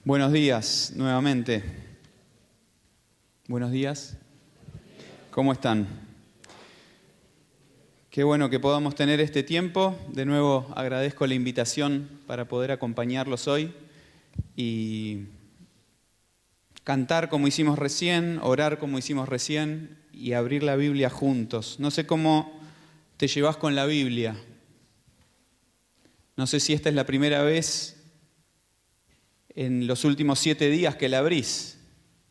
Buenos días, nuevamente. Buenos días. ¿Cómo están? Qué bueno que podamos tener este tiempo. De nuevo agradezco la invitación para poder acompañarlos hoy y cantar como hicimos recién, orar como hicimos recién y abrir la Biblia juntos. No sé cómo te llevas con la Biblia. No sé si esta es la primera vez en los últimos 7 días que la abrís.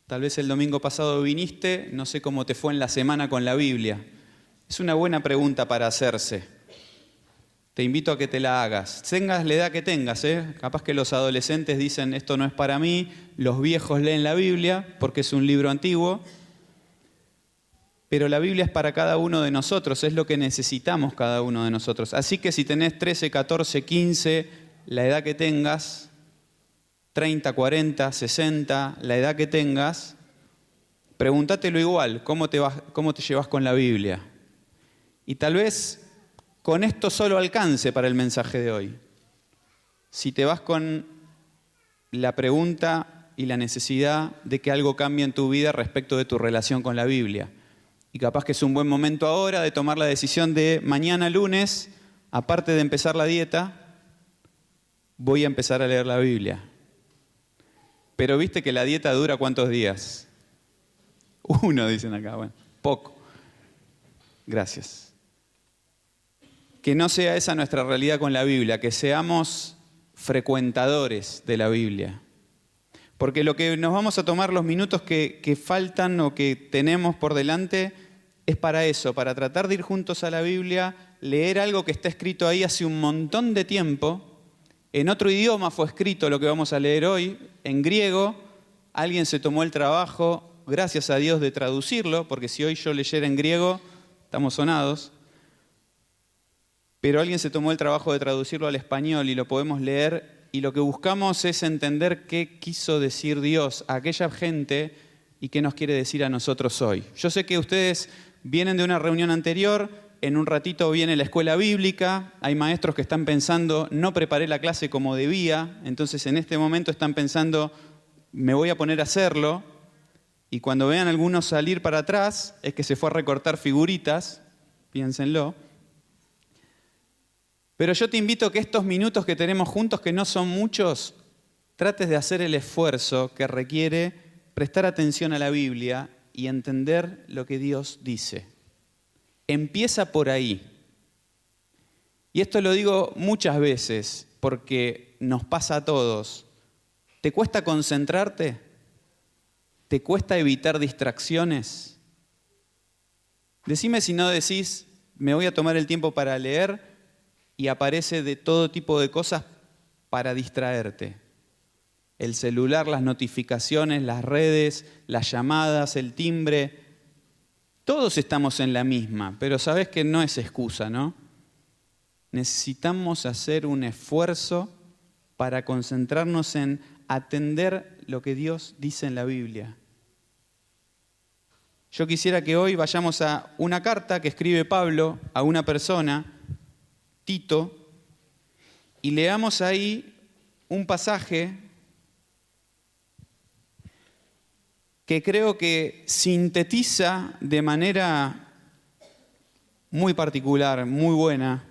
Tal vez el domingo pasado viniste, no sé cómo te fue en la semana con la Biblia. Es una buena pregunta para hacerse. Te invito a que te la hagas. Tengas la edad que tengas, Capaz que los adolescentes dicen, esto no es para mí. Los viejos leen la Biblia porque es un libro antiguo. Pero la Biblia es para cada uno de nosotros, es lo que necesitamos cada uno de nosotros. Así que si tenés 13, 14, 15, la edad que tengas, 30, 40, 60, la edad que tengas, pregúntatelo igual, ¿cómo te llevas con la Biblia? Y tal vez con esto solo alcance para el mensaje de hoy. Si te vas con la pregunta y la necesidad de que algo cambie en tu vida respecto de tu relación con la Biblia. Y capaz que es un buen momento ahora de tomar la decisión de mañana lunes, aparte de empezar la dieta, voy a empezar a leer la Biblia. Pero viste que la dieta dura ¿cuántos días? 1, dicen acá. Bueno, poco. Gracias. Que no sea esa nuestra realidad con la Biblia, que seamos frecuentadores de la Biblia. Porque lo que nos vamos a tomar los minutos que faltan o que tenemos por delante es para eso, para tratar de ir juntos a la Biblia, leer algo que está escrito ahí hace un montón de tiempo. En otro idioma fue escrito lo que vamos a leer hoy, en griego. Alguien se tomó el trabajo, gracias a Dios, de traducirlo, porque si hoy yo leyera en griego, estamos sonados. Pero alguien se tomó el trabajo de traducirlo al español y lo podemos leer. Y lo que buscamos es entender qué quiso decir Dios a aquella gente y qué nos quiere decir a nosotros hoy. Yo sé que ustedes vienen de una reunión anterior. En un ratito viene la escuela bíblica, hay maestros que están pensando, no preparé la clase como debía, entonces en este momento están pensando, me voy a poner a hacerlo, y cuando vean a algunos salir para atrás, es que se fue a recortar figuritas, piénsenlo. Pero yo te invito a que estos minutos que tenemos juntos, que no son muchos, trates de hacer el esfuerzo que requiere prestar atención a la Biblia y entender lo que Dios dice. Empieza por ahí. Y esto lo digo muchas veces porque nos pasa a todos. ¿Te cuesta concentrarte? ¿Te cuesta evitar distracciones? Decime si no decís, me voy a tomar el tiempo para leer y aparece de todo tipo de cosas para distraerte. El celular, las notificaciones, las redes, las llamadas, el timbre. Todos estamos en la misma, pero sabés que no es excusa, ¿no? Necesitamos hacer un esfuerzo para concentrarnos en atender lo que Dios dice en la Biblia. Yo quisiera que hoy vayamos a una carta que escribe Pablo a una persona, Tito, y leamos ahí un pasaje que creo que sintetiza de manera muy particular, muy buena,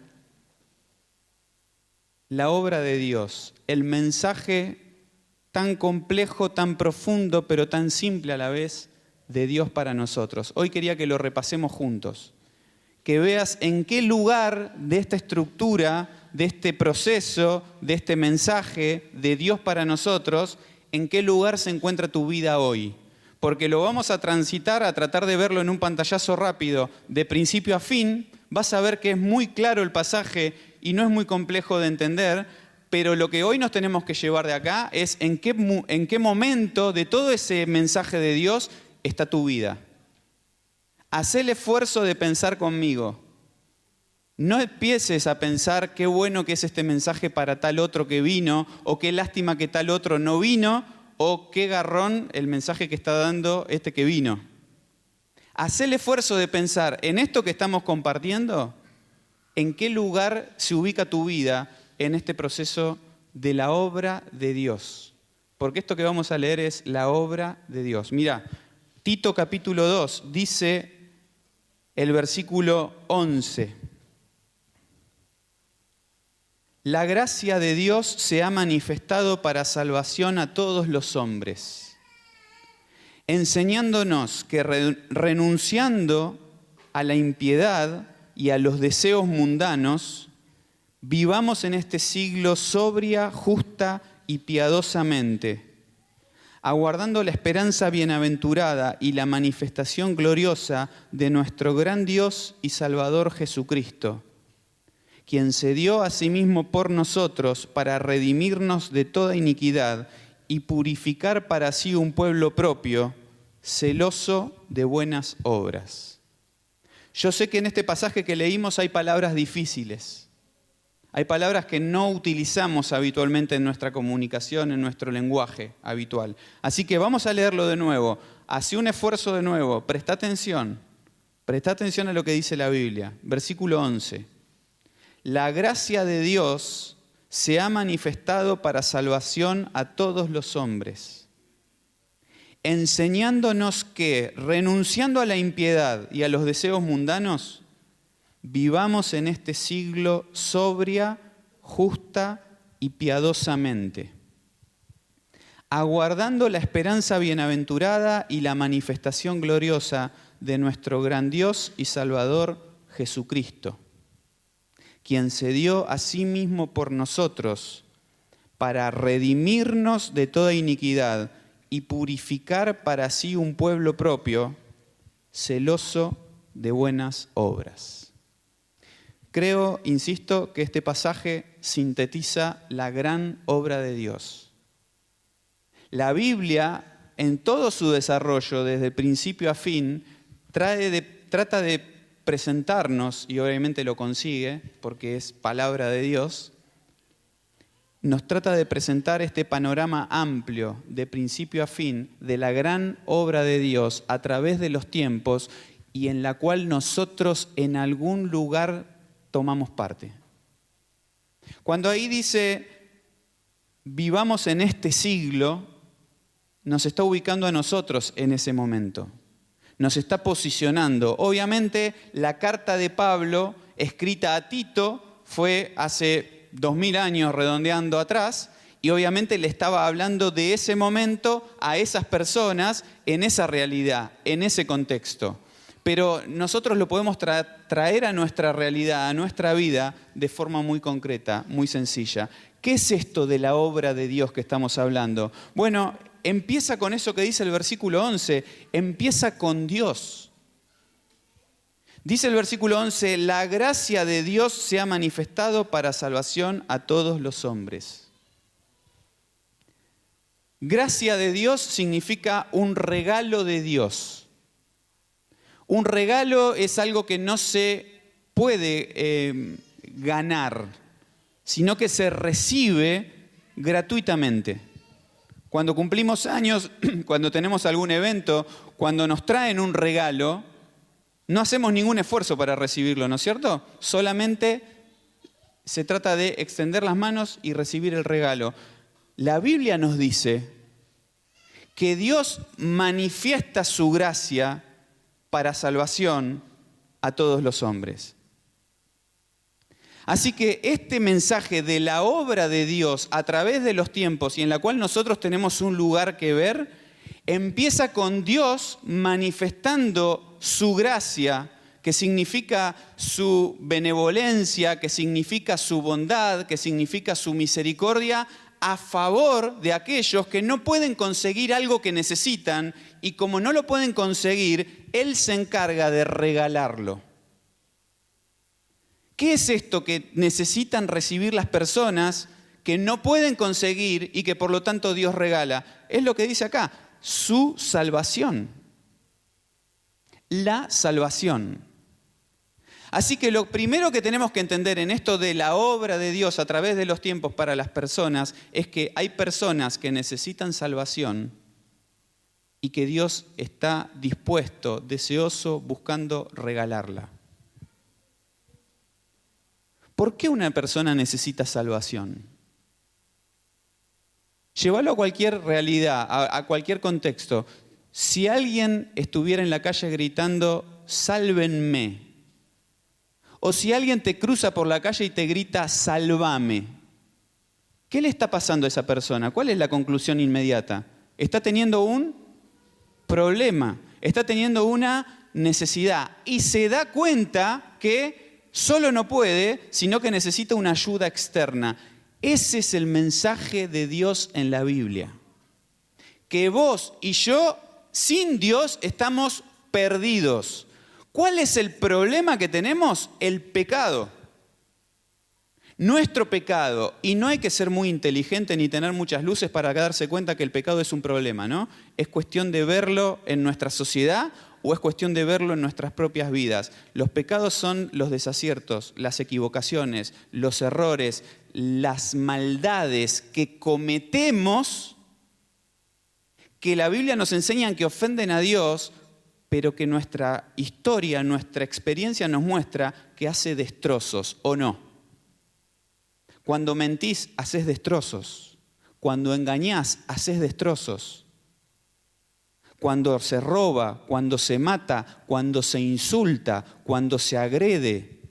la obra de Dios, el mensaje tan complejo, tan profundo, pero tan simple a la vez de Dios para nosotros. Hoy quería que lo repasemos juntos, que veas en qué lugar de esta estructura, de este proceso, de este mensaje de Dios para nosotros, en qué lugar se encuentra tu vida hoy. Porque lo vamos a transitar, a tratar de verlo en un pantallazo rápido, de principio a fin. Vas a ver que es muy claro el pasaje y no es muy complejo de entender, pero lo que hoy nos tenemos que llevar de acá es en qué momento de todo ese mensaje de Dios está tu vida. Haz el esfuerzo de pensar conmigo. No empieces a pensar qué bueno que es este mensaje para tal otro que vino, o qué lástima que tal otro no vino, o qué garrón el mensaje que está dando este que vino. Haz el esfuerzo de pensar en esto que estamos compartiendo, en qué lugar se ubica tu vida en este proceso de la obra de Dios. porque esto que vamos a leer es la obra de Dios. Mira, Tito capítulo 2 dice el versículo 11. La gracia de Dios se ha manifestado para salvación a todos los hombres, enseñándonos que renunciando a la impiedad y a los deseos mundanos, vivamos en este siglo sobria, justa y piadosamente, aguardando la esperanza bienaventurada y la manifestación gloriosa de nuestro gran Dios y Salvador Jesucristo, quien se dio a sí mismo por nosotros para redimirnos de toda iniquidad y purificar para sí un pueblo propio, celoso de buenas obras. Yo sé que en este pasaje que leímos hay palabras difíciles. Hay palabras que no utilizamos habitualmente en nuestra comunicación, en nuestro lenguaje habitual. Así que vamos a leerlo de nuevo. Hacé un esfuerzo de nuevo. Presta atención a lo que dice la Biblia. Versículo 11. La gracia de Dios se ha manifestado para salvación a todos los hombres, enseñándonos que, renunciando a la impiedad y a los deseos mundanos, vivamos en este siglo sobria, justa y piadosamente, aguardando la esperanza bienaventurada y la manifestación gloriosa de nuestro gran Dios y Salvador Jesucristo, quien se dio a sí mismo por nosotros para redimirnos de toda iniquidad y purificar para sí un pueblo propio, celoso de buenas obras. Creo, insisto, que este pasaje sintetiza la gran obra de Dios. La Biblia, en todo su desarrollo, desde principio a fin, trata de presentarnos, y obviamente lo consigue, porque es palabra de Dios, nos trata de presentar este panorama amplio, de principio a fin, de la gran obra de Dios a través de los tiempos y en la cual nosotros en algún lugar tomamos parte. Cuando ahí dice, vivamos en este siglo, nos está ubicando a nosotros en ese momento. Nos está posicionando. Obviamente, la carta de Pablo, escrita a Tito, fue hace 2000 años redondeando atrás, y obviamente le estaba hablando de ese momento a esas personas en esa realidad, en ese contexto. Pero nosotros lo podemos traer a nuestra realidad, a nuestra vida, de forma muy concreta, muy sencilla. ¿Qué es esto de la obra de Dios que estamos hablando? Bueno, empieza con eso que dice el versículo 11, empieza con Dios. Dice el versículo 11, la gracia de Dios se ha manifestado para salvación a todos los hombres. Gracia de Dios significa un regalo de Dios. Un regalo es algo que no se puede ganar, sino que se recibe gratuitamente. Cuando cumplimos años, cuando tenemos algún evento, cuando nos traen un regalo, no hacemos ningún esfuerzo para recibirlo, ¿no es cierto? Solamente se trata de extender las manos y recibir el regalo. La Biblia nos dice que Dios manifiesta su gracia para salvación a todos los hombres. Así que este mensaje de la obra de Dios a través de los tiempos y en la cual nosotros tenemos un lugar que ver, empieza con Dios manifestando su gracia, que significa su benevolencia, que significa su bondad, que significa su misericordia, a favor de aquellos que no pueden conseguir algo que necesitan y como no lo pueden conseguir, Él se encarga de regalarlo. ¿Qué es esto que necesitan recibir las personas que no pueden conseguir y que por lo tanto Dios regala? Es lo que dice acá, su salvación. La salvación. Así que lo primero que tenemos que entender en esto de la obra de Dios a través de los tiempos para las personas es que hay personas que necesitan salvación y que Dios está dispuesto, deseoso, buscando regalarla. ¿Por qué una persona necesita salvación? Llévalo a cualquier realidad, a cualquier contexto. Si alguien estuviera en la calle gritando, sálvenme, o si alguien te cruza por la calle y te grita, sálvame, ¿qué le está pasando a esa persona? ¿Cuál es la conclusión inmediata? Está teniendo un problema, está teniendo una necesidad y se da cuenta que solo no puede, sino que necesita una ayuda externa. Ese es el mensaje de Dios en la Biblia. Que vos y yo, sin Dios, estamos perdidos. ¿Cuál es el problema que tenemos? El pecado. Nuestro pecado, y no hay que ser muy inteligente ni tener muchas luces para darse cuenta que el pecado es un problema, ¿no? Es cuestión de verlo en nuestra sociedad o es cuestión de verlo en nuestras propias vidas. Los pecados son los desaciertos, las equivocaciones, los errores, las maldades que cometemos, que la Biblia nos enseña que ofenden a Dios, pero que nuestra historia, nuestra experiencia nos muestra que hace destrozos, ¿o no? Cuando mentís, haces destrozos. Cuando engañás, haces destrozos. Cuando se roba, cuando se mata, cuando se insulta, cuando se agrede.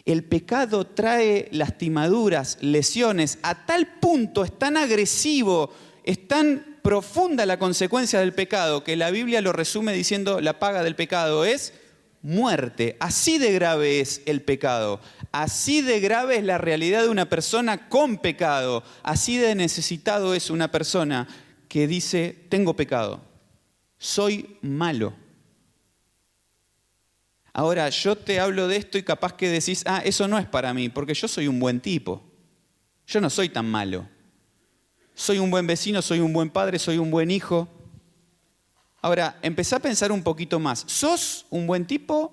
El pecado trae lastimaduras, lesiones, a tal punto, es tan agresivo, es tan profunda la consecuencia del pecado, que la Biblia lo resume diciendo la paga del pecado es muerte. Así de grave es el pecado, así de grave es la realidad de una persona con pecado, así de necesitado es una persona que dice, tengo pecado, soy malo. Ahora, yo te hablo de esto y capaz que decís, eso no es para mí, porque yo soy un buen tipo. Yo no soy tan malo. Soy un buen vecino, soy un buen padre, soy un buen hijo. Ahora, empezá a pensar un poquito más. ¿Sos un buen tipo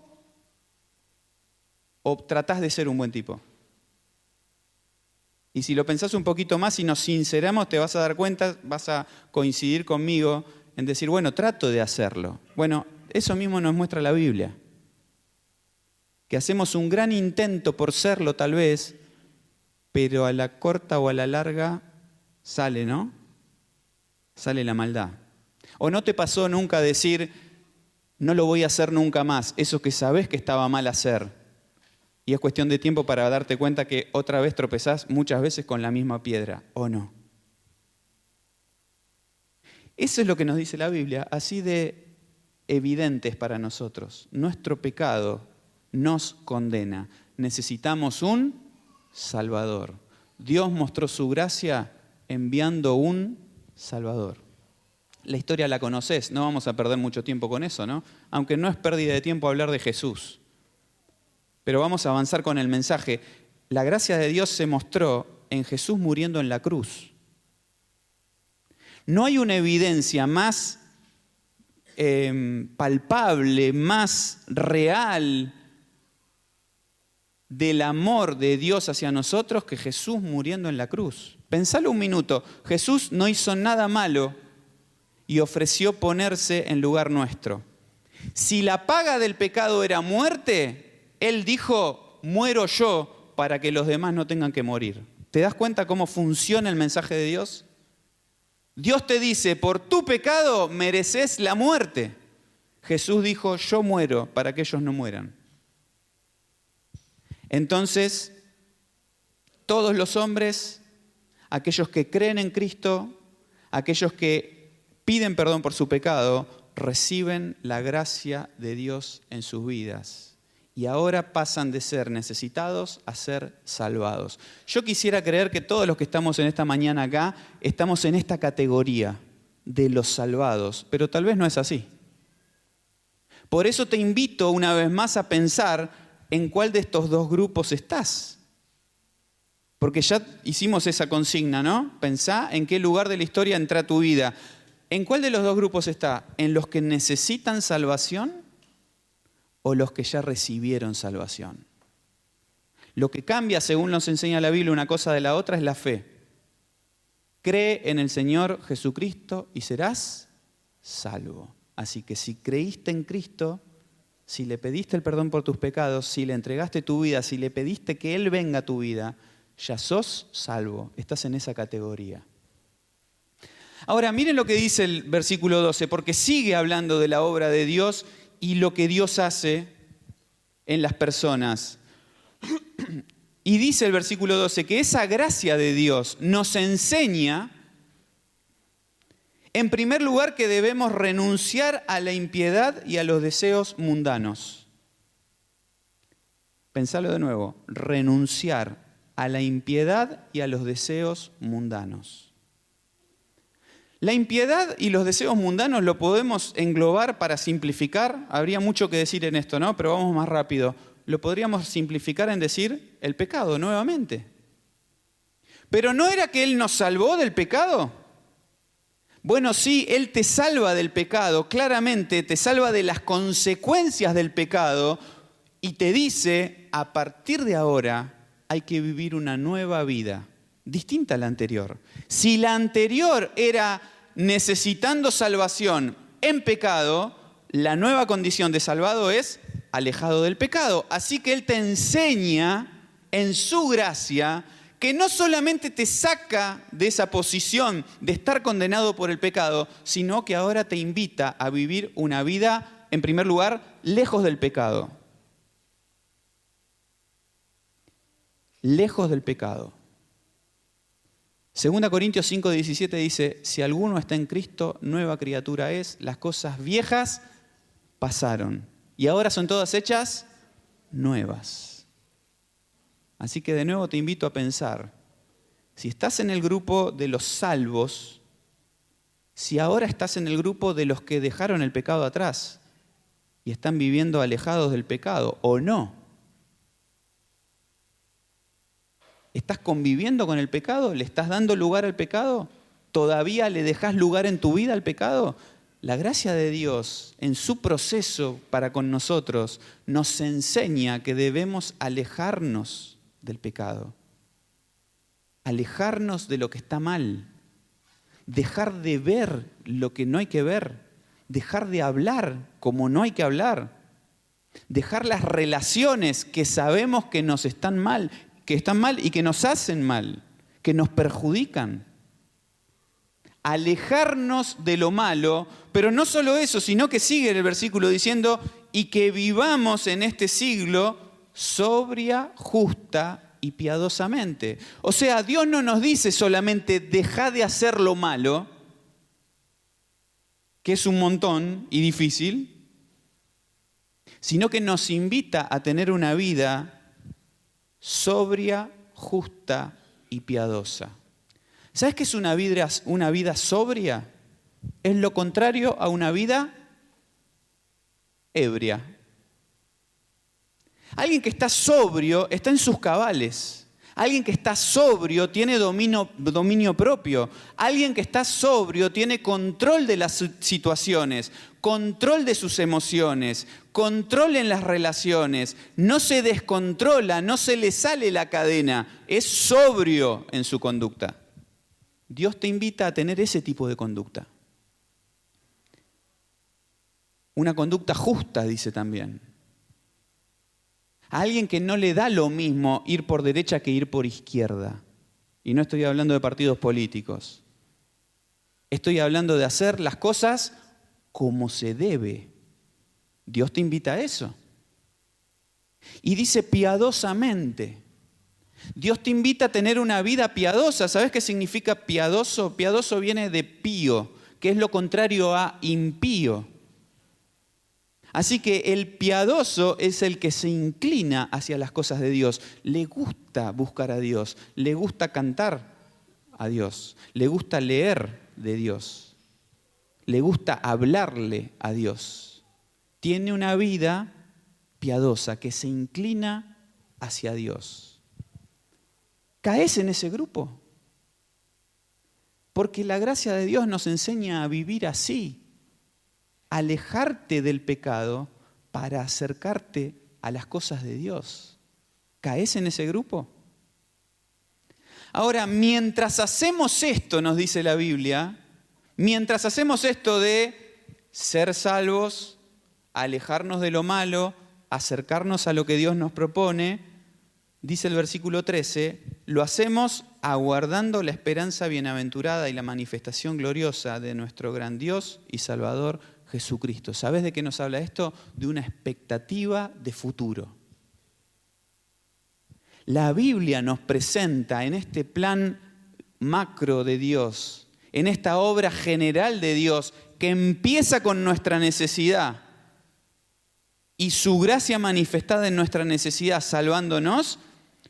o tratás de ser un buen tipo? Y si lo pensás un poquito más y nos sinceramos, te vas a dar cuenta, vas a coincidir conmigo en decir, bueno, trato de hacerlo. Bueno, eso mismo nos muestra la Biblia. Que hacemos un gran intento por serlo tal vez, pero a la corta o a la larga sale, ¿no? Sale la maldad. ¿O no te pasó nunca decir, no lo voy a hacer nunca más? Eso que sabés que estaba mal hacer. Y es cuestión de tiempo para darte cuenta que otra vez tropezás muchas veces con la misma piedra, ¿o no? Eso es lo que nos dice la Biblia, así de evidente es para nosotros. Nuestro pecado nos condena. Necesitamos un Salvador. Dios mostró su gracia enviando un Salvador. La historia la conocés, no vamos a perder mucho tiempo con eso, ¿no? Aunque no es pérdida de tiempo hablar de Jesús. Pero vamos a avanzar con el mensaje. La gracia de Dios se mostró en Jesús muriendo en la cruz. No hay una evidencia más palpable, más real del amor de Dios hacia nosotros que Jesús muriendo en la cruz. Pensalo un minuto. Jesús no hizo nada malo y ofreció ponerse en lugar nuestro. Si la paga del pecado era muerte, Él dijo, muero yo para que los demás no tengan que morir. ¿Te das cuenta cómo funciona el mensaje de Dios? Dios te dice, por tu pecado mereces la muerte. Jesús dijo, yo muero para que ellos no mueran. Entonces, todos los hombres, aquellos que creen en Cristo, aquellos que piden perdón por su pecado, reciben la gracia de Dios en sus vidas. Y ahora pasan de ser necesitados a ser salvados. Yo quisiera creer que todos los que estamos en esta mañana acá, estamos en esta categoría de los salvados, pero tal vez no es así. Por eso te invito una vez más a pensar en cuál de estos dos grupos estás. Porque ya hicimos esa consigna, ¿no? Pensá en qué lugar de la historia entra tu vida. ¿En cuál de los dos grupos está? ¿En los que necesitan salvación o los que ya recibieron salvación? Lo que cambia, según nos enseña la Biblia, una cosa de la otra es la fe. Cree en el Señor Jesucristo y serás salvo. Así que si creíste en Cristo, si le pediste el perdón por tus pecados, si le entregaste tu vida, si le pediste que Él venga a tu vida, ya sos salvo, estás en esa categoría. Ahora, miren lo que dice el versículo 12, porque sigue hablando de la obra de Dios y lo que Dios hace en las personas. Y dice el versículo 12 que esa gracia de Dios nos enseña, en primer lugar, que debemos renunciar a la impiedad y a los deseos mundanos. Pensalo de nuevo, renunciar a la impiedad y a los deseos mundanos. La impiedad y los deseos mundanos lo podemos englobar para simplificar. Habría mucho que decir en esto, ¿no? Pero vamos más rápido. Lo podríamos simplificar en decir el pecado nuevamente. ¿Pero no era que Él nos salvó del pecado? Bueno, sí, Él te salva del pecado, claramente te salva de las consecuencias del pecado y te dice, a partir de ahora hay que vivir una nueva vida, distinta a la anterior. Si la anterior era necesitando salvación en pecado, la nueva condición de salvado es alejado del pecado. Así que Él te enseña en su gracia que no solamente te saca de esa posición de estar condenado por el pecado, sino que ahora te invita a vivir una vida, en primer lugar, lejos del pecado. Lejos del pecado. 2 Corintios 5:17 dice, si alguno está en Cristo, nueva criatura es, las cosas viejas pasaron y ahora son todas hechas nuevas. Así que de nuevo te invito a pensar, si estás en el grupo de los salvos, si ahora estás en el grupo de los que dejaron el pecado atrás y están viviendo alejados del pecado, o no. ¿Estás conviviendo con el pecado? ¿Le estás dando lugar al pecado? ¿Todavía le dejás lugar en tu vida al pecado? La gracia de Dios en su proceso para con nosotros nos enseña que debemos alejarnos del pecado, alejarnos de lo que está mal, dejar de ver lo que no hay que ver, dejar de hablar como no hay que hablar, dejar las relaciones que sabemos que nos están mal, que están mal y que nos hacen mal, que nos perjudican. Alejarnos de lo malo, pero no solo eso, sino que sigue el versículo diciendo, y que vivamos en este siglo sobria, justa y piadosamente. O sea, Dios no nos dice solamente deja de hacer lo malo, que es un montón y difícil, sino que nos invita a tener una vida sobria, justa y piadosa. ¿Sabes qué es una vida sobria? Es lo contrario a una vida ebria. Alguien que está sobrio está en sus cabales. Alguien que está sobrio tiene dominio propio. Alguien que está sobrio tiene control de las situaciones, control de sus emociones, control en las relaciones. No se descontrola, no se le sale la cadena. Es sobrio en su conducta. Dios te invita a tener ese tipo de conducta. Una conducta justa, dice también. A alguien que no le da lo mismo ir por derecha que ir por izquierda. Y no estoy hablando de partidos políticos. Estoy hablando de hacer las cosas como se debe. Dios te invita a eso. Y dice piadosamente. Dios te invita a tener una vida piadosa. ¿Sabes qué significa piadoso? Piadoso viene de pío, que es lo contrario a impío. Así que el piadoso es el que se inclina hacia las cosas de Dios. Le gusta buscar a Dios, le gusta cantar a Dios, le gusta leer de Dios, le gusta hablarle a Dios. Tiene una vida piadosa que se inclina hacia Dios. ¿Caes en ese grupo? Porque la gracia de Dios nos enseña a vivir así. Alejarte del pecado para acercarte a las cosas de Dios. ¿Caes en ese grupo? Ahora, mientras hacemos esto, nos dice la Biblia, mientras hacemos esto de ser salvos, alejarnos de lo malo, acercarnos a lo que Dios nos propone, dice el versículo 13, lo hacemos aguardando la esperanza bienaventurada y la manifestación gloriosa de nuestro gran Dios y Salvador Jesucristo. ¿Sabes de qué nos habla esto? De una expectativa de futuro. La Biblia nos presenta en este plan macro de Dios, en esta obra general de Dios que empieza con nuestra necesidad y su gracia manifestada en nuestra necesidad salvándonos,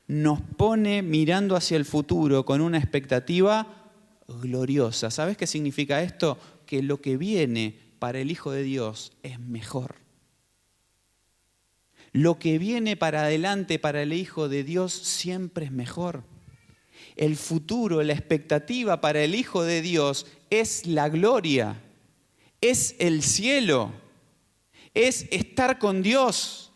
nos pone mirando hacia el futuro con una expectativa gloriosa. ¿Sabes qué significa esto? Que lo que viene para el Hijo de Dios es mejor. Lo que viene para adelante para el Hijo de Dios siempre es mejor. El futuro, la expectativa para el Hijo de Dios es la gloria, es el cielo, es estar con Dios.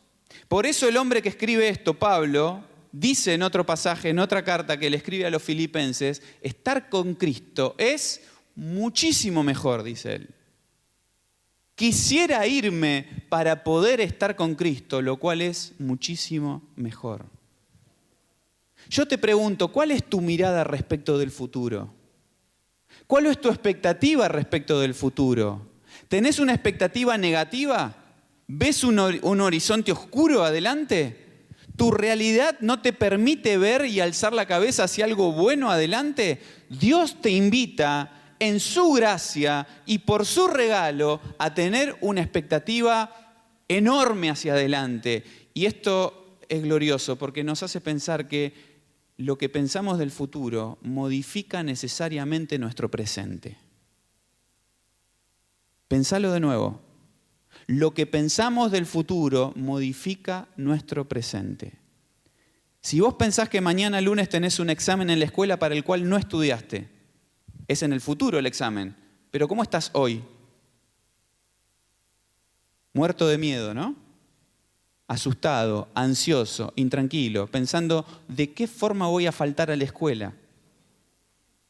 Por eso el hombre que escribe esto, Pablo, dice en otro pasaje, en otra carta que le escribe a los filipenses, estar con Cristo es muchísimo mejor, dice él. Quisiera irme para poder estar con Cristo, lo cual es muchísimo mejor. Yo te pregunto, ¿cuál es tu mirada respecto del futuro? ¿Cuál es tu expectativa respecto del futuro? ¿Tenés una expectativa negativa? ¿Ves un horizonte oscuro adelante? ¿Tu realidad no te permite ver y alzar la cabeza hacia algo bueno adelante? Dios te invita en su gracia y por su regalo a tener una expectativa enorme hacia adelante. Y esto es glorioso porque nos hace pensar que lo que pensamos del futuro modifica necesariamente nuestro presente. Pensalo de nuevo. Lo que pensamos del futuro modifica nuestro presente. Si vos pensás que mañana lunes tenés un examen en la escuela para el cual no estudiaste, es en el futuro el examen. Pero ¿cómo estás hoy? Muerto de miedo, ¿no? Asustado, ansioso, intranquilo, pensando ¿de qué forma voy a faltar a la escuela?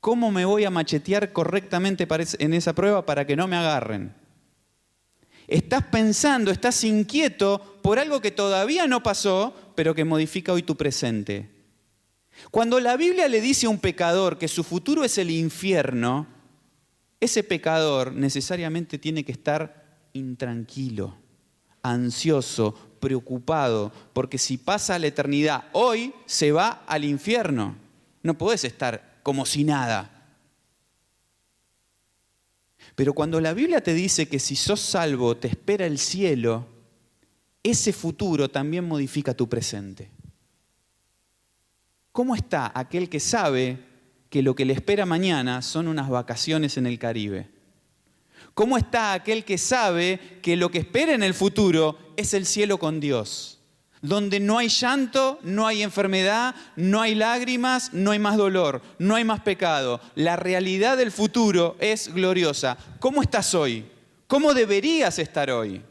¿Cómo me voy a machetear correctamente en esa prueba para que no me agarren? Estás pensando, estás inquieto por algo que todavía no pasó, pero que modifica hoy tu presente. Cuando la Biblia le dice a un pecador que su futuro es el infierno, ese pecador necesariamente tiene que estar intranquilo, ansioso, preocupado, porque si pasa la eternidad hoy, se va al infierno. No podés estar como si nada. Pero cuando la Biblia te dice que si sos salvo te espera el cielo, ese futuro también modifica tu presente. ¿Cómo está aquel que sabe que lo que le espera mañana son unas vacaciones en el Caribe? ¿Cómo está aquel que sabe que lo que espera en el futuro es el cielo con Dios? Donde no hay llanto, no hay enfermedad, no hay lágrimas, no hay más dolor, no hay más pecado. La realidad del futuro es gloriosa. ¿Cómo estás hoy? ¿Cómo deberías estar hoy?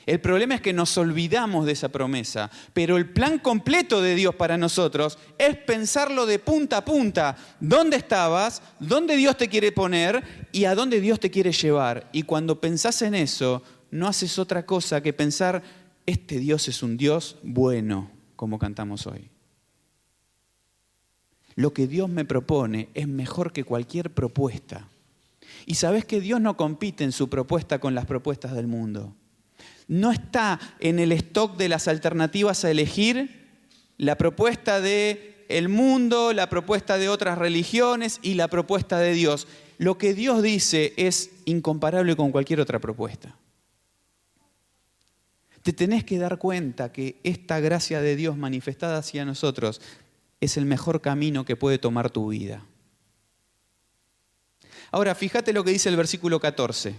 El problema es que nos olvidamos de esa promesa, pero el plan completo de Dios para nosotros es pensarlo de punta a punta. ¿Dónde estabas? ¿Dónde Dios te quiere poner? ¿Y a dónde Dios te quiere llevar? Y cuando pensás en eso, no haces otra cosa que pensar, este Dios es un Dios bueno, como cantamos hoy. Lo que Dios me propone es mejor que cualquier propuesta. Y sabés que Dios no compite en su propuesta con las propuestas del mundo. No está en el stock de las alternativas a elegir la propuesta del mundo, la propuesta de otras religiones y la propuesta de Dios. Lo que Dios dice es incomparable con cualquier otra propuesta. Te tenés que dar cuenta que esta gracia de Dios manifestada hacia nosotros es el mejor camino que puede tomar tu vida. Ahora, fíjate lo que dice el versículo 14.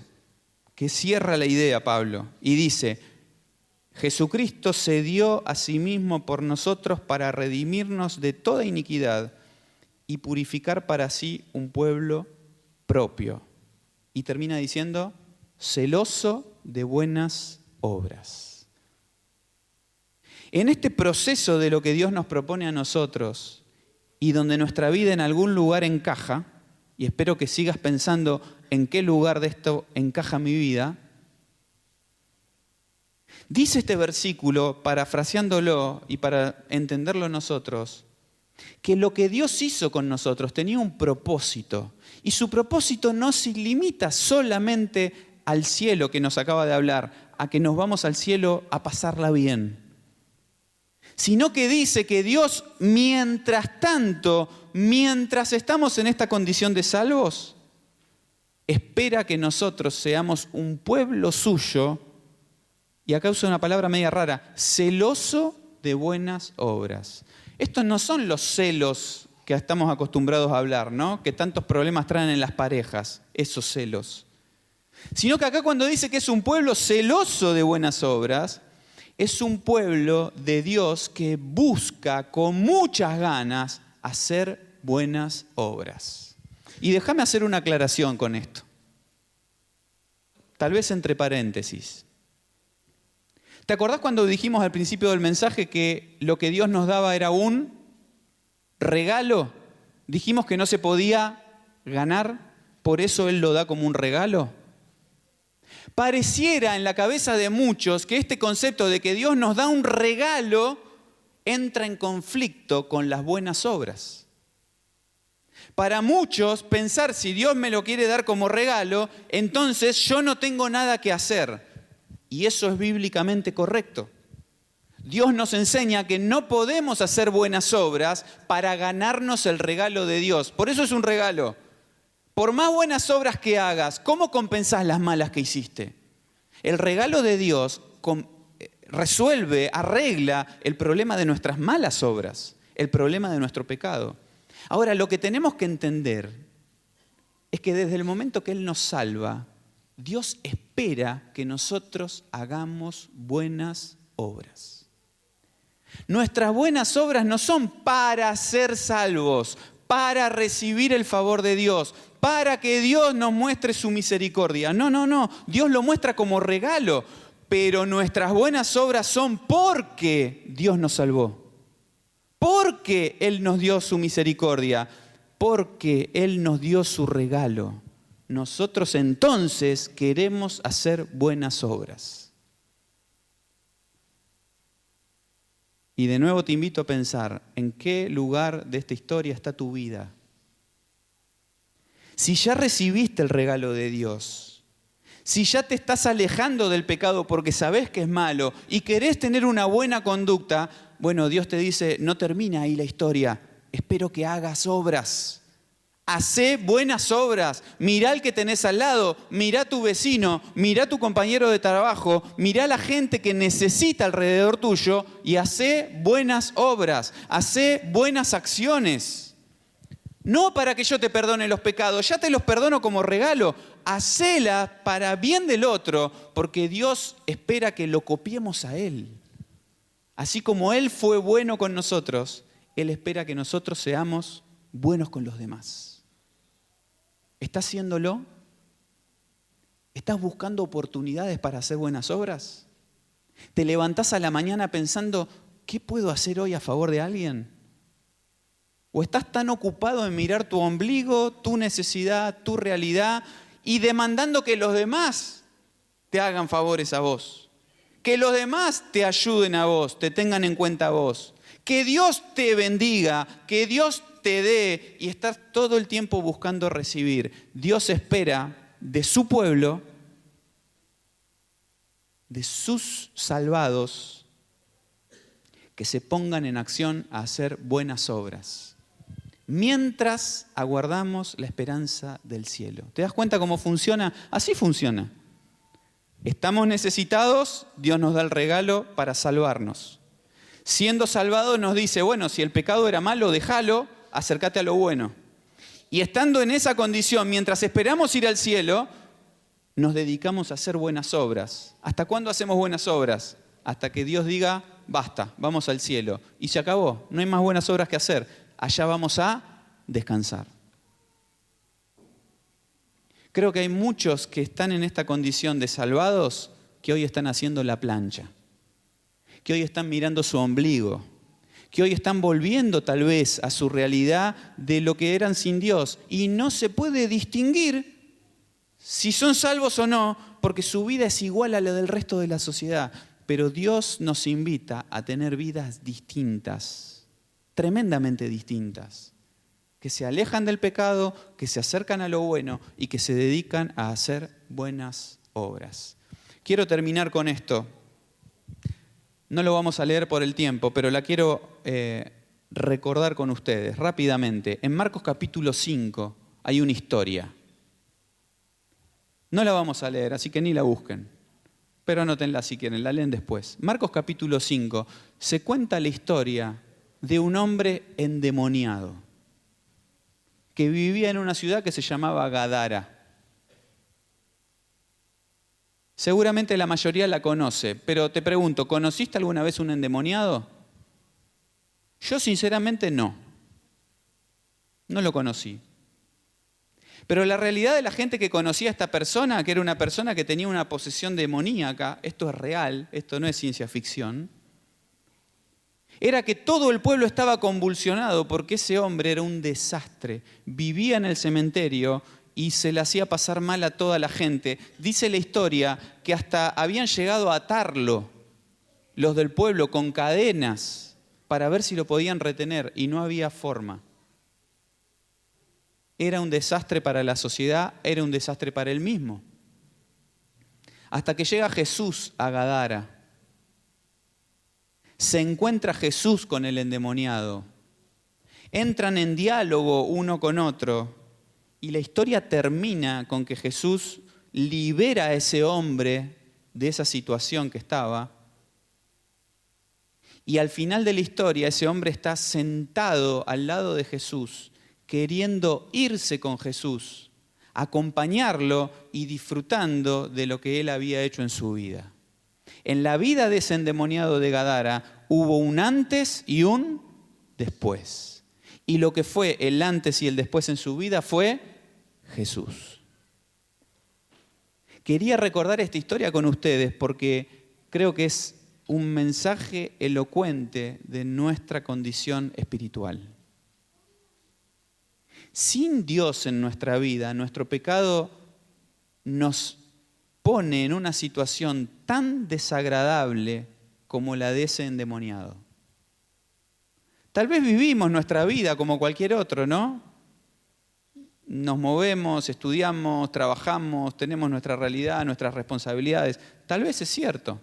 Que cierra la idea Pablo y dice, Jesucristo se dio a sí mismo por nosotros para redimirnos de toda iniquidad y purificar para sí un pueblo propio. Y termina diciendo, celoso de buenas obras. En este proceso de lo que Dios nos propone a nosotros y donde nuestra vida en algún lugar encaja, y espero que sigas pensando en qué lugar de esto encaja mi vida, Dice este versículo, parafraseándolo y para entenderlo nosotros, que lo que Dios hizo con nosotros tenía un propósito. Y su propósito no se limita solamente al cielo que nos acaba de hablar, a que nos vamos al cielo a pasarla bien. Sino que dice que Dios, mientras tanto, mientras estamos en esta condición de salvos, espera que nosotros seamos un pueblo suyo, y acá uso una palabra media rara, celoso de buenas obras. Estos no son los celos que estamos acostumbrados a hablar, ¿no? Que tantos problemas traen en las parejas, esos celos. Sino que acá cuando dice que es un pueblo celoso de buenas obras, es un pueblo de Dios que busca con muchas ganas hacer buenas obras. Y déjame hacer una aclaración con esto. Tal vez entre paréntesis. ¿Te acordás cuando dijimos al principio del mensaje que lo que Dios nos daba era un regalo? Dijimos que no se podía ganar, por eso Él lo da como un regalo. Pareciera en la cabeza de muchos que este concepto de que Dios nos da un regalo entra en conflicto con las buenas obras. Para muchos, pensar si Dios me lo quiere dar como regalo, entonces yo no tengo nada que hacer. Y eso es bíblicamente correcto. Dios nos enseña que no podemos hacer buenas obras para ganarnos el regalo de Dios. Por eso es un regalo. Por más buenas obras que hagas, ¿cómo compensás las malas que hiciste? El regalo de Dios resuelve, arregla el problema de nuestras malas obras, el problema de nuestro pecado. Ahora, lo que tenemos que entender es que desde el momento que Él nos salva, Dios espera que nosotros hagamos buenas obras. Nuestras buenas obras no son para ser salvos, para recibir el favor de Dios, para que Dios nos muestre su misericordia. No. Dios lo muestra como regalo, pero nuestras buenas obras son porque Dios nos salvó, porque Él nos dio su misericordia, porque Él nos dio su regalo. Nosotros entonces queremos hacer buenas obras. Y de nuevo te invito a pensar, ¿en qué lugar de esta historia está tu vida? Si ya recibiste el regalo de Dios, si ya te estás alejando del pecado porque sabés que es malo y querés tener una buena conducta, bueno, Dios te dice, no termina ahí la historia, espero que hagas obras. Hacé buenas obras, mirá al que tenés al lado, mirá a tu vecino, mirá a tu compañero de trabajo, mirá a la gente que necesita alrededor tuyo y hacé buenas obras, hacé buenas acciones. No para que yo te perdone los pecados, ya te los perdono como regalo, hacélas para bien del otro, porque Dios espera que lo copiemos a Él. Así como Él fue bueno con nosotros, Él espera que nosotros seamos buenos con los demás. ¿Estás haciéndolo? ¿Estás buscando oportunidades para hacer buenas obras? ¿Te levantás a la mañana pensando, ¿qué puedo hacer hoy a favor de alguien? ¿O estás tan ocupado en mirar tu ombligo, tu necesidad, tu realidad y demandando que los demás te hagan favores a vos? Que los demás te ayuden a vos, te tengan en cuenta a vos. Que Dios te bendiga, que Dios te dé y estás todo el tiempo buscando recibir. Dios espera de su pueblo, de sus salvados, que se pongan en acción a hacer buenas obras, mientras aguardamos la esperanza del cielo. ¿Te das cuenta cómo funciona? Así funciona. Estamos necesitados, Dios nos da el regalo para salvarnos. Siendo salvados nos dice, bueno, si el pecado era malo, déjalo, acércate a lo bueno. Y estando en esa condición, mientras esperamos ir al cielo, nos dedicamos a hacer buenas obras. ¿Hasta cuándo hacemos buenas obras? Hasta que Dios diga, basta, vamos al cielo. Y se acabó, no hay más buenas obras que hacer. Allá vamos a descansar. Creo que hay muchos que están en esta condición de salvados que hoy están haciendo la plancha, que hoy están mirando su ombligo, que hoy están volviendo tal vez a su realidad de lo que eran sin Dios. Y no se puede distinguir si son salvos o no, porque su vida es igual a la del resto de la sociedad. pero Dios nos invita a tener vidas distintas, tremendamente distintas, que se alejan del pecado, que se acercan a lo bueno y que se dedican a hacer buenas obras. Quiero terminar con esto. No lo vamos a leer por el tiempo, pero la quiero recordar con ustedes rápidamente. En Marcos capítulo 5 hay una historia. No la vamos a leer, así que ni la busquen. Pero anótenla si quieren, la leen después. Marcos capítulo 5 se cuenta la historia de un hombre endemoniado que vivía en una ciudad que se llamaba Gadara. Seguramente la mayoría la conoce, pero te pregunto, ¿conociste alguna vez un endemoniado? Yo sinceramente no. No lo conocí. Pero la realidad de la gente que conocía a esta persona, que era una persona que tenía una posesión demoníaca, esto es real, esto no es ciencia ficción, era que todo el pueblo estaba convulsionado porque ese hombre era un desastre. Vivía en el cementerio y se le hacía pasar mal a toda la gente. Dice la historia que hasta habían llegado a atarlo los del pueblo con cadenas para ver si lo podían retener y no había forma. Era un desastre para la sociedad, era un desastre para él mismo. Hasta que llega Jesús a Gadara. Se encuentra Jesús con el endemoniado. Entran en diálogo uno con otro. Y la historia termina con que Jesús libera a ese hombre de esa situación que estaba. Y al final de la historia, ese hombre está sentado al lado de Jesús, queriendo irse con Jesús, acompañarlo y disfrutando de lo que él había hecho en su vida. En la vida de ese endemoniado de Gadara hubo un antes y un después. Y lo que fue el antes y el después en su vida fue Jesús. Quería recordar esta historia con ustedes porque creo que es un mensaje elocuente de nuestra condición espiritual. Sin Dios en nuestra vida, nuestro pecado nos pone en una situación tan desagradable como la de ese endemoniado. Tal vez vivimos nuestra vida como cualquier otro, ¿no? Nos movemos, estudiamos, trabajamos, tenemos nuestra realidad, nuestras responsabilidades. Tal vez es cierto.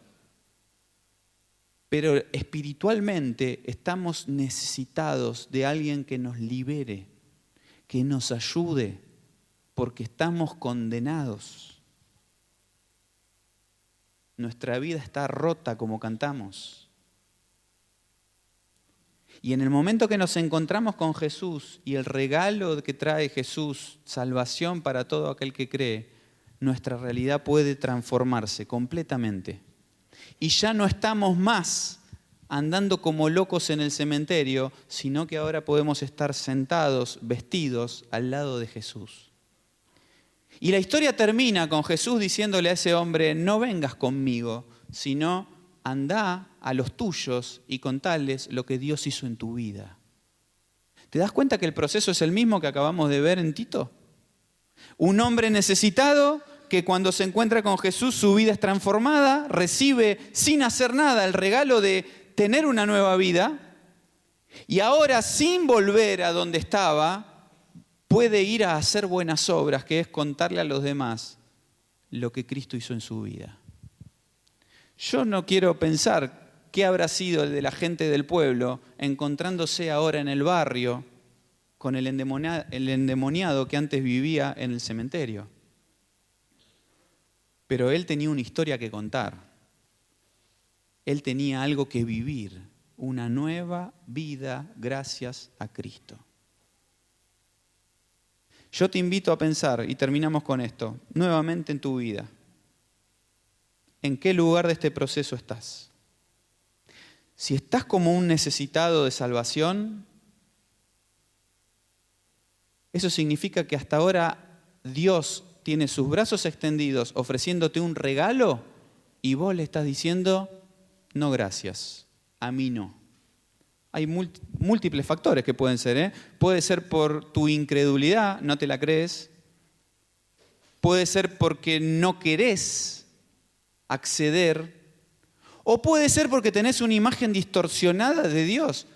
Pero espiritualmente estamos necesitados de alguien que nos libere, que nos ayude, porque estamos condenados. Nuestra vida está rota como cantamos. Y en el momento que nos encontramos con Jesús y el regalo que trae Jesús, salvación para todo aquel que cree, nuestra realidad puede transformarse completamente. Y ya no estamos más andando como locos en el cementerio, sino que ahora podemos estar sentados, vestidos al lado de Jesús. Y la historia termina con Jesús diciéndole a ese hombre, no vengas conmigo, sino andá a los tuyos y contales lo que Dios hizo en tu vida. ¿Te das cuenta que el proceso es el mismo que acabamos de ver en Tito? Un hombre necesitado que cuando se encuentra con Jesús su vida es transformada, recibe sin hacer nada el regalo de tener una nueva vida y ahora sin volver a donde estaba puede ir a hacer buenas obras, que es contarle a los demás lo que Cristo hizo en su vida. Yo no quiero pensar qué habrá sido el de la gente del pueblo encontrándose ahora en el barrio con el endemoniado que antes vivía en el cementerio. Pero él tenía una historia que contar. Él tenía algo que vivir, una nueva vida gracias a Cristo. Yo te invito a pensar, y terminamos con esto, nuevamente en tu vida. ¿En qué lugar de este proceso estás? Si estás como un necesitado de salvación, eso significa que hasta ahora Dios tiene sus brazos extendidos ofreciéndote un regalo y vos le estás diciendo, no gracias, a mí no. Hay múltiples factores que pueden ser, ¿eh? Puede ser por tu incredulidad, no te la crees. Puede ser porque no querés acceder. O puede ser porque tenés una imagen distorsionada de Dios.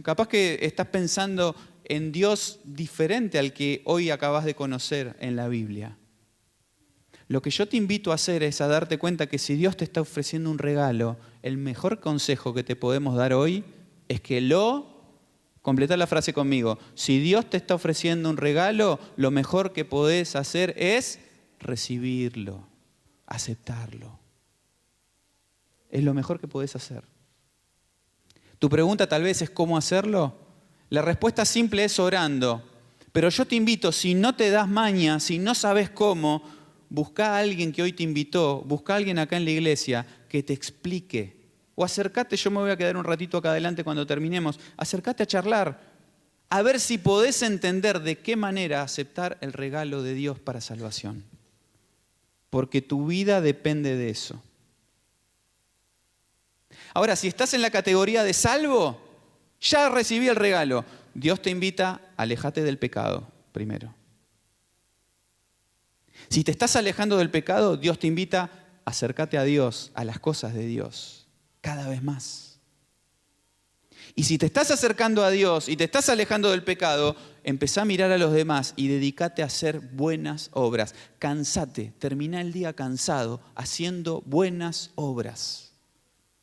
Capaz que estás pensando en Dios diferente al que hoy acabas de conocer en la Biblia. Lo que yo te invito a hacer es a darte cuenta que si Dios te está ofreciendo un regalo, el mejor consejo que te podemos dar hoy es que completá la frase conmigo, si Dios te está ofreciendo un regalo, lo mejor que podés hacer es recibirlo, aceptarlo. Es lo mejor que podés hacer. Tu pregunta tal vez es ¿cómo hacerlo? La respuesta simple es orando. Pero yo te invito, si no te das maña, si no sabes cómo, buscá a alguien que hoy te invitó, buscá a alguien acá en la iglesia que te explique. O acércate, yo me voy a quedar un ratito acá adelante cuando terminemos, acércate a charlar, a ver si podés entender de qué manera aceptar el regalo de Dios para salvación. Porque tu vida depende de eso. Ahora, si estás en la categoría de salvo, ya recibí el regalo. Dios te invita, aléjate del pecado primero. Si te estás alejando del pecado, Dios te invita, acércate a Dios, a las cosas de Dios, cada vez más. Y si te estás acercando a Dios y te estás alejando del pecado, empezá a mirar a los demás y dedícate a hacer buenas obras. Cansate, termina el día cansado haciendo buenas obras.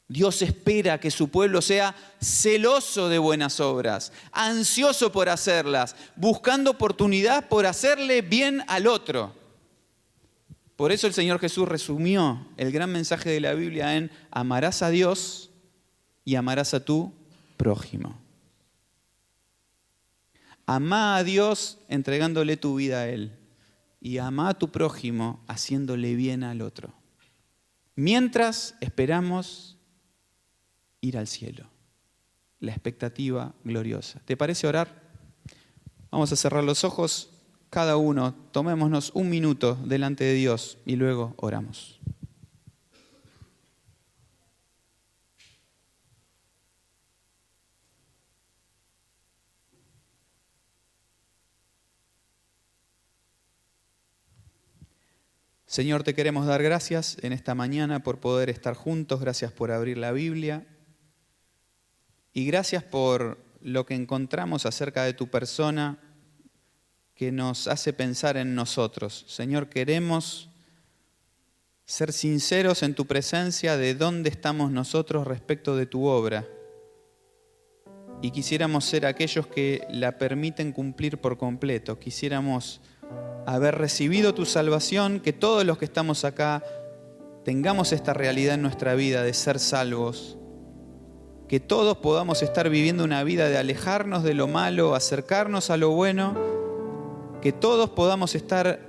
Dios espera que su pueblo sea celoso de buenas obras, ansioso por hacerlas, buscando oportunidad por hacerle bien al otro. Por eso el Señor Jesús resumió el gran mensaje de la Biblia en amarás a Dios y amarás a tu prójimo. Amá a Dios entregándole tu vida a Él y amá a tu prójimo haciéndole bien al otro. Mientras esperamos ir al cielo, la expectativa gloriosa. ¿Te parece orar? Vamos a cerrar los ojos, cada uno, tomémonos un minuto delante de Dios y luego oramos. Señor, te queremos dar gracias en esta mañana por poder estar juntos, gracias por abrir la Biblia. Y gracias por lo que encontramos acerca de tu persona que nos hace pensar en nosotros. Señor, queremos ser sinceros en tu presencia de dónde estamos nosotros respecto de tu obra. Y quisiéramos ser aquellos que la permiten cumplir por completo. Quisiéramos haber recibido tu salvación, que todos los que estamos acá tengamos esta realidad en nuestra vida de ser salvos. Que todos podamos estar viviendo una vida de alejarnos de lo malo, acercarnos a lo bueno, que todos podamos estar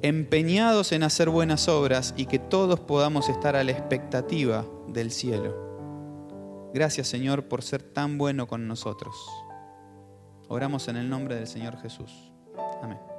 empeñados en hacer buenas obras y que todos podamos estar a la expectativa del cielo. Gracias, Señor, por ser tan bueno con nosotros. Oramos en el nombre del Señor Jesús. Amén.